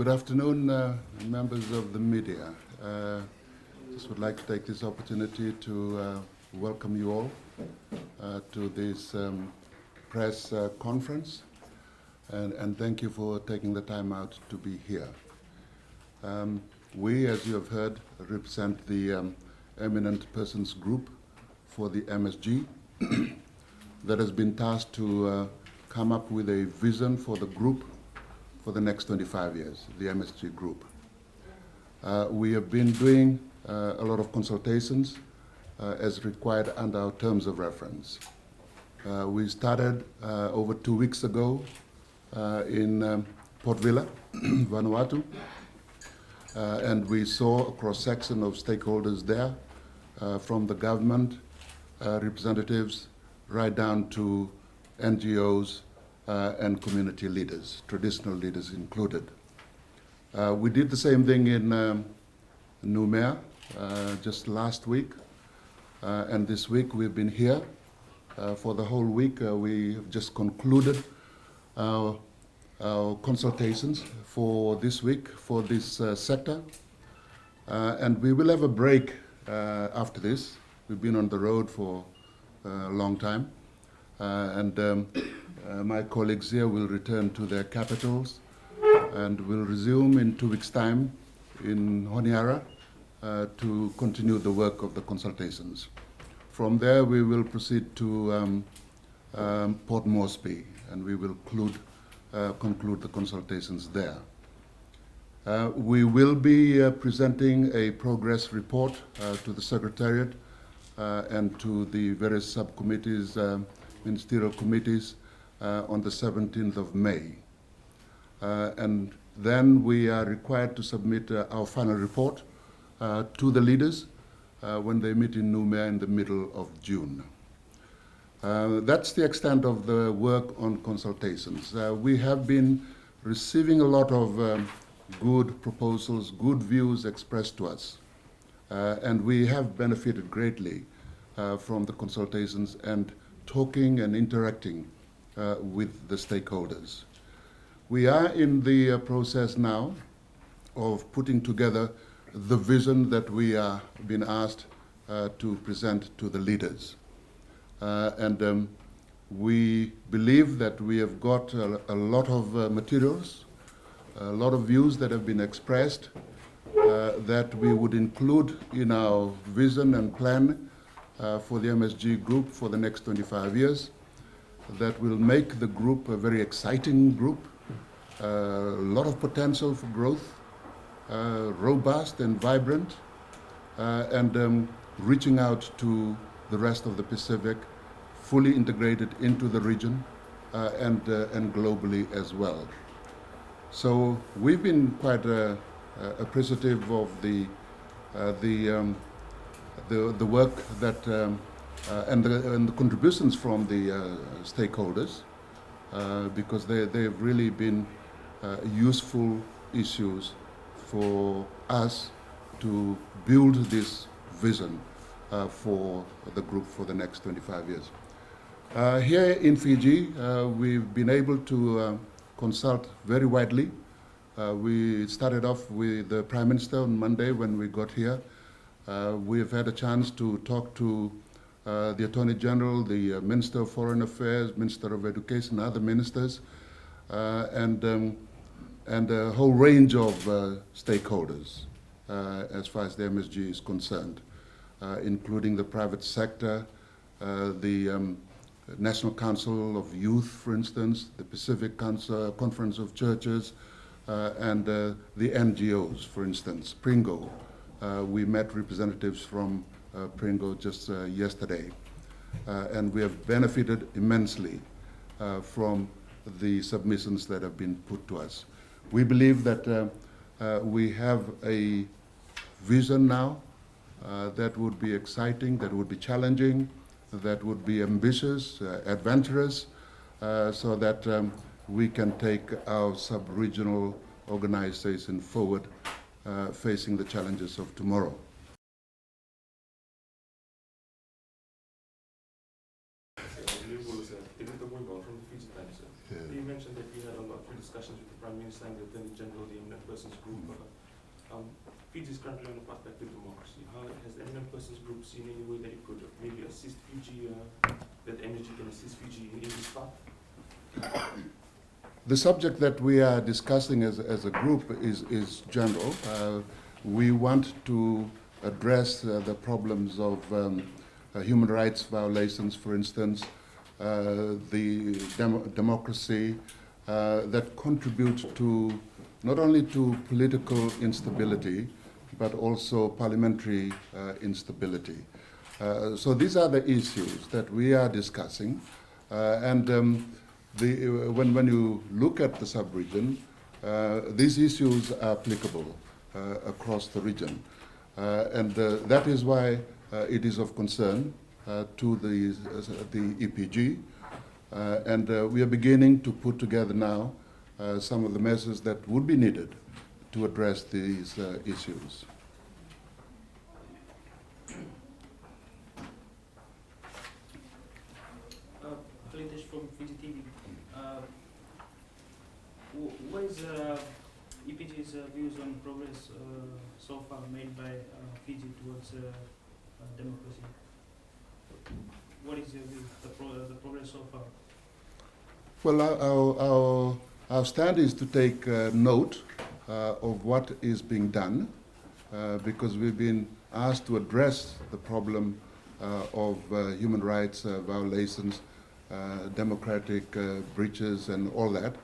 Good afternoon, members of the media. Just would like to take this opportunity to welcome you all to this press conference, and thank you for taking the time out to be here. We, as you have heard, represent the Eminent Persons Group for the MSG that has been tasked to come up with a vision for the group for the next 25 years, the MSG Group. We have been doing a lot of consultations as required under our terms of reference. We started over 2 weeks ago in Port Vila, Vanuatu, and we saw a cross-section of stakeholders there, from the government representatives right down to NGOs and community leaders, traditional leaders included. We did the same thing in Numea just last week, and this week we've been here for the whole week. We have just concluded our consultations for this week for this sector, and we will have a break after this. We've been on the road for a long time, and my colleagues here will return to their capitals and will resume in 2 weeks' time in Honiara to continue the work of the consultations. From there, we will proceed to Port Moresby, and we will conclude the consultations there. We will be presenting a progress report to the Secretariat and to the various subcommittees, ministerial committees, on the 17th of May. And then we are required to submit our final report to the leaders when they meet in Numea in the middle of June. That's the extent of the work on consultations. We have been receiving a lot of good proposals, good views expressed to us, and we have benefited greatly from the consultations and talking and interacting with the stakeholders. We are in the process now of putting together the vision that we are being asked to present to the leaders. And we believe that we have got a lot of materials, a lot of views that have been expressed that we would include in our vision and plan for the MSG Group for the next 25 years. That will make the group a very exciting group, a lot of potential for growth, robust and vibrant, and reaching out to the rest of the Pacific, fully integrated into the region and globally as well. So we've been quite appreciative of the work that and the contributions from the stakeholders, because they've really been useful issues for us to build this vision for the group for the next 25 years. Here in Fiji, we've been able to consult very widely. We started off with the Prime Minister on Monday when we got here. We've had a chance to talk to the Attorney General, the Minister of Foreign Affairs, Minister of Education, other ministers, and a whole range of stakeholders as far as the MSG is concerned, including the private sector, the National Council of Youth, for instance, the Pacific Conference of Churches, and the NGOs, for instance, Pringo. We met representatives from Pringo just yesterday, and we have benefited immensely from the submissions that have been put to us. We believe that we have a vision now that would be exciting, that would be challenging, that would be ambitious, adventurous, so that we can take our sub-regional organization forward, facing the challenges of tomorrow. from the Fiji Times, sir. Yeah. You mentioned that you had a lot of discussions with the Prime Minister and the Attorney General, the Eminent Persons Group. Fiji is currently on a path back to democracy. How has the Eminent Persons Group seen any way that it could maybe assist Fiji, that MSG can assist Fiji in this path? The subject that we are discussing as a group is general. We want to address the problems of human rights violations, for instance, the democracy that contribute to not only to political instability, but also parliamentary instability. So these are the issues that we are discussing. When you look at the sub-region, these issues are applicable across the region. That is why it is of concern to the EPG. We are beginning to put together now some of the measures that would be needed to address these issues. From Fiji TV. What is EPG's views on progress so far made by Fiji towards democracy? What is your view, the progress so far? Well, our stand is to take note of what is being done because we've been asked to address the problem of human rights violations, democratic breaches and all that.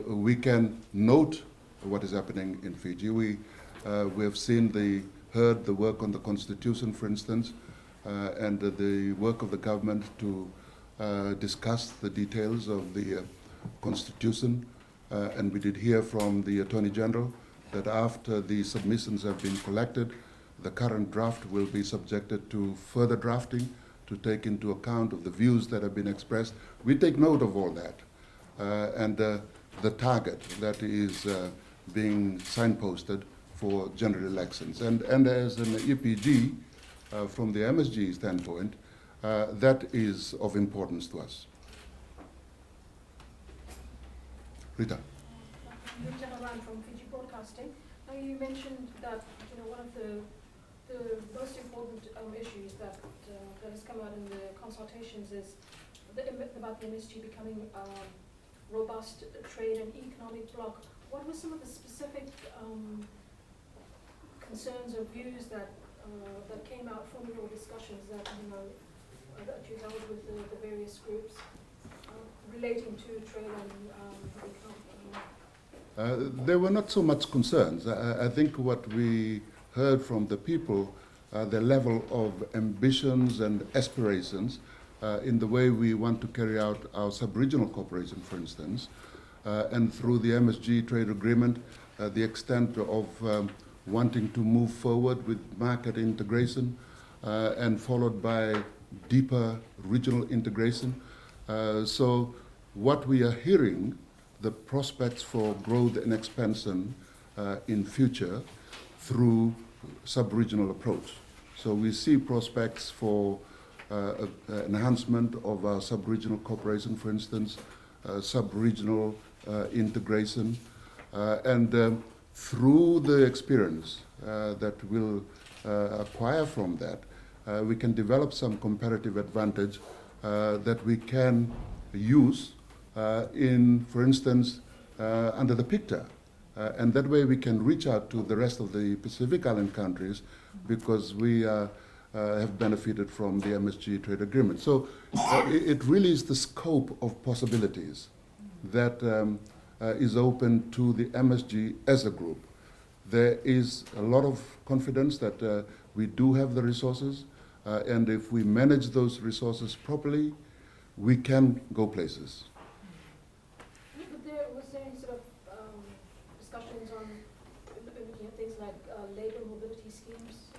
We can note what is happening in Fiji. We have heard the work on the constitution, for instance, and the work of the government to discuss the details of the constitution. And we did hear from the Attorney General that after the submissions have been collected, the current draft will be subjected to further drafting to take into account of the views that have been expressed. We take note of all that. And the target that is being signposted for general elections. And as an EPG, from the MSG standpoint, that is of importance to us. Rita. Rita from Fiji Broadcasting. Now you mentioned that one of the most important issues that has come out in the consultations is about the MSG becoming a robust trade and economic bloc. What were some of the specific concerns or views that came out from your discussions that that you held with the various groups relating to trade and economic? There were not so much concerns. I think what we heard from the people, the level of ambitions and aspirations in the way we want to carry out our sub-regional cooperation, for instance, and through the MSG trade agreement, the extent of wanting to move forward with market integration and followed by deeper regional integration. So what we are hearing, the prospects for growth and expansion in future through sub-regional approach. So we see prospects for enhancement of our sub-regional cooperation, for instance, sub-regional integration, and through the experience that we'll acquire from that, we can develop some comparative advantage that we can use in, for instance, under the PICTA. And that way we can reach out to the rest of the Pacific Island countries because we have benefited from the MSG trade agreement. So it really is the scope of possibilities that is open to the MSG as a group. There is a lot of confidence that we do have the resources, and if we manage those resources properly, we can go places. Was there any sort of discussions on looking at things like labor mobility schemes?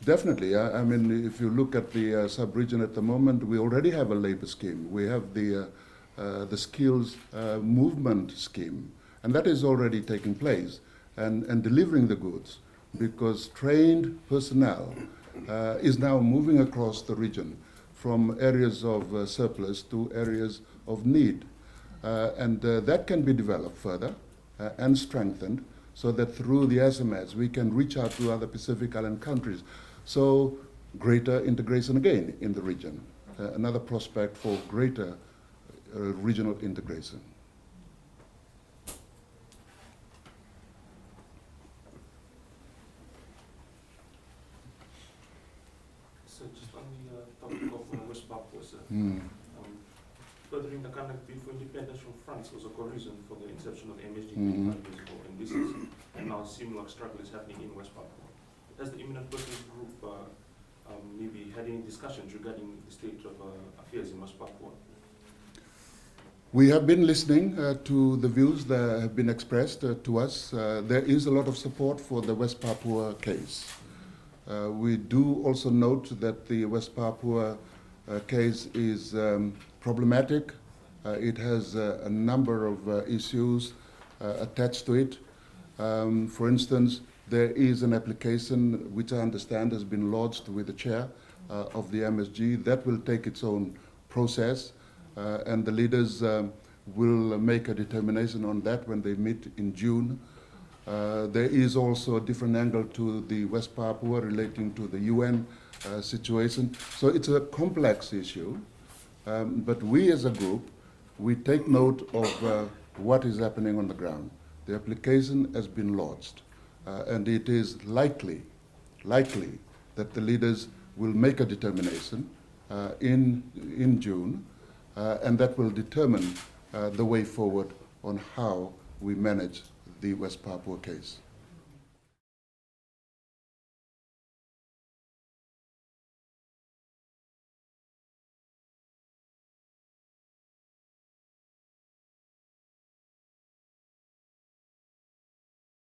Definitely. I mean, if you look at the sub-region at the moment, we already have a labor scheme. We have the skills movement scheme, and that is already taking place and delivering the goods because trained personnel is now moving across the region from areas of surplus to areas of need. And that can be developed further and strengthened so that through the SMS we can reach out to other Pacific Island countries. So greater integration again in the region, another prospect for greater regional integration. So just on the topic of West Papua, sir, furthering the conduct bid for independence from France was a core reason for the inception of the MSG Group 5 years ago, and this is, and now similar struggle is happening in West Papua. Has the Eminent Persons Group maybe had any discussions regarding the state of affairs in West Papua? We have been listening to the views that have been expressed to us. There is a lot of support for the West Papua case. We do also note that the West Papua case is problematic. It has a number of issues attached to it. For instance, there is an application which I understand has been lodged with the chair of the MSG. That will take its own process, and the leaders will make a determination on that when they meet in June. There is also a different angle to the West Papua relating to the UN situation. So it's a complex issue, but we as a group, we take note of what is happening on the ground. The application has been lodged, and it is likely that the leaders will make a determination in June, and that will determine the way forward on how we manage the West Papua case.